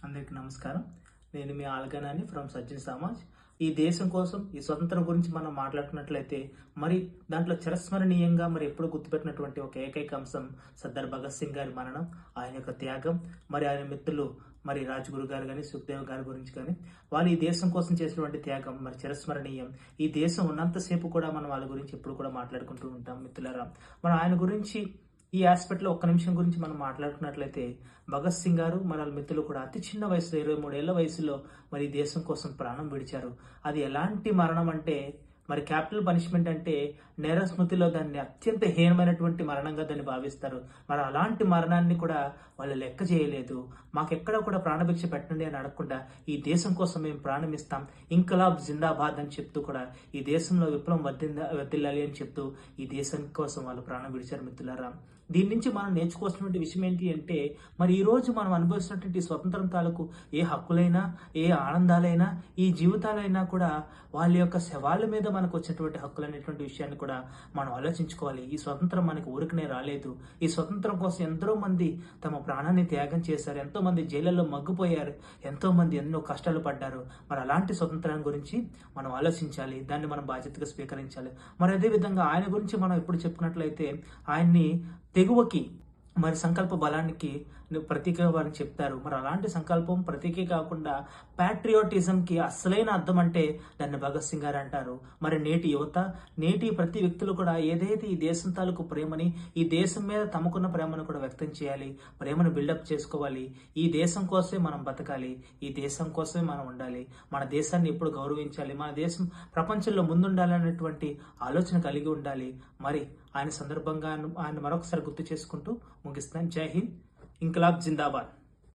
అందరికీ నమస్కారం. నేను మీ ఆల్గనాని ఫ్రమ్ సజ్జన్ సమాజ్. ఈ దేశం కోసం ఈ స్వతంత్రం గురించి మనం మాట్లాడుకున్నట్లయితే మరి దాంట్లో చిరస్మరణీయంగా మరి ఎప్పుడు గుర్తుపెట్టినటువంటి ఒక ఏకైక అంశం సర్దార్ భగత్ సింగ్ గారి మరణం, ఆయన యొక్క త్యాగం, మరి ఆయన మిత్రులు మరి రాజ్గురు గారు కానీ సుఖ్దేవ్ గారి గురించి కానీ వాళ్ళు ఈ దేశం కోసం చేసినటువంటి త్యాగం మరి చిరస్మరణీయం. ఈ దేశం ఉన్నంతసేపు కూడా మనం వాళ్ళ గురించి ఎప్పుడు కూడా మాట్లాడుకుంటూ ఉంటాం మిత్రులారా. మనం ఆయన గురించి ఈ ఆస్పెక్ట్లో ఒక్క నిమిషం గురించి మనం మాట్లాడుకున్నట్లయితే భగత్ సింగ్ గారు మరి వాళ్ళ మిత్రులు కూడా అతి చిన్న వయసులో 23 ఏళ్ల వయసులో మరి దేశం కోసం ప్రాణం విడిచారు. అది ఎలాంటి మరణం అంటే మరి క్యాపిటల్ పనిష్మెంట్ అంటే నేర స్మృతిలో దాన్ని అత్యంత హీనమైనటువంటి మరణంగా దాన్ని భావిస్తారు. మరి అలాంటి మరణాన్ని కూడా వాళ్ళు లెక్క చేయలేదు. మాకెక్కడ కూడా ప్రాణభిక్ష పెట్టండి అని అడగకుండా ఈ దేశం కోసం మేము ప్రాణం ఇస్తాం, ఇంకలాబ్ జిందాబాద్ అని చెప్తూ కూడా ఈ దేశంలో విప్లవం వర్దిల్లాలి అని చెప్తూ ఈ దేశం కోసం వాళ్ళు ప్రాణం విడిచారు మిత్రులారా. దీని నుంచి మనం నేర్చుకోవాల్సినటువంటి విషయం ఏంటి అంటే మరి ఈ రోజు మనం అనుభవిస్తున్నటువంటి స్వతంత్రం తాలూకు ఏ హక్కులైనా ఏ ఆనందాలైనా ఈ జీవితాలైనా కూడా వాళ్ళ యొక్క శవాల మీద మనకు వచ్చినటువంటి హక్కులు అనేటువంటి విషయాన్ని కూడా మనం ఆలోచించుకోవాలి. ఈ స్వతంత్రం మనకు ఊరికనే రాలేదు. ఈ స్వతంత్రం కోసం ఎంతో మంది తమ ప్రాణాన్ని త్యాగం చేశారు, ఎంతో మంది జైళ్ళల్లో మగ్గిపోయారు, ఎంతో మంది ఎన్నో కష్టాలు పడ్డారు. మరి అలాంటి స్వతంత్రం గురించి మనం ఆలోచించాలి, దాన్ని మనం బాధ్యతగా స్వీకరించాలి. మరి అదేవిధంగా ఆయన గురించి మనం ఎప్పుడు చెప్పుకున్నట్లయితే ఆయన్ని తెగువకి మరి సంకల్ప బలానికి ప్రతీకగా వారిని చెప్తారు. మరి అలాంటి సంకల్పం ప్రతీకే కాకుండా ప్యాట్రియాటిజంకి అసలైన అర్థం అంటే దాన్ని భగత్ సింగ్ గారు అంటారు. మరి నేటి యువత, నేటి ప్రతి వ్యక్తులు కూడా ఏదైతే ఈ దేశం తాలూకు ప్రేమని, ఈ దేశం మీద తమకున్న ప్రేమను కూడా వ్యక్తం చేయాలి, ప్రేమను బిల్డప్ చేసుకోవాలి. ఈ దేశం కోసమే మనం బతకాలి, ఈ దేశం కోసమే మనం ఉండాలి, మన దేశాన్ని ఎప్పుడు గౌరవించాలి, మన దేశం ప్రపంచంలో ముందుండాలనేటువంటి ఆలోచన కలిగి ఉండాలి. మరి ఆయన సందర్భంగా ఆయన మరొకసారి గుర్తు చేసుకుంటూ ముగిస్తాను. జై హింద్, ఇంకలాబ్ జిందాబాద్.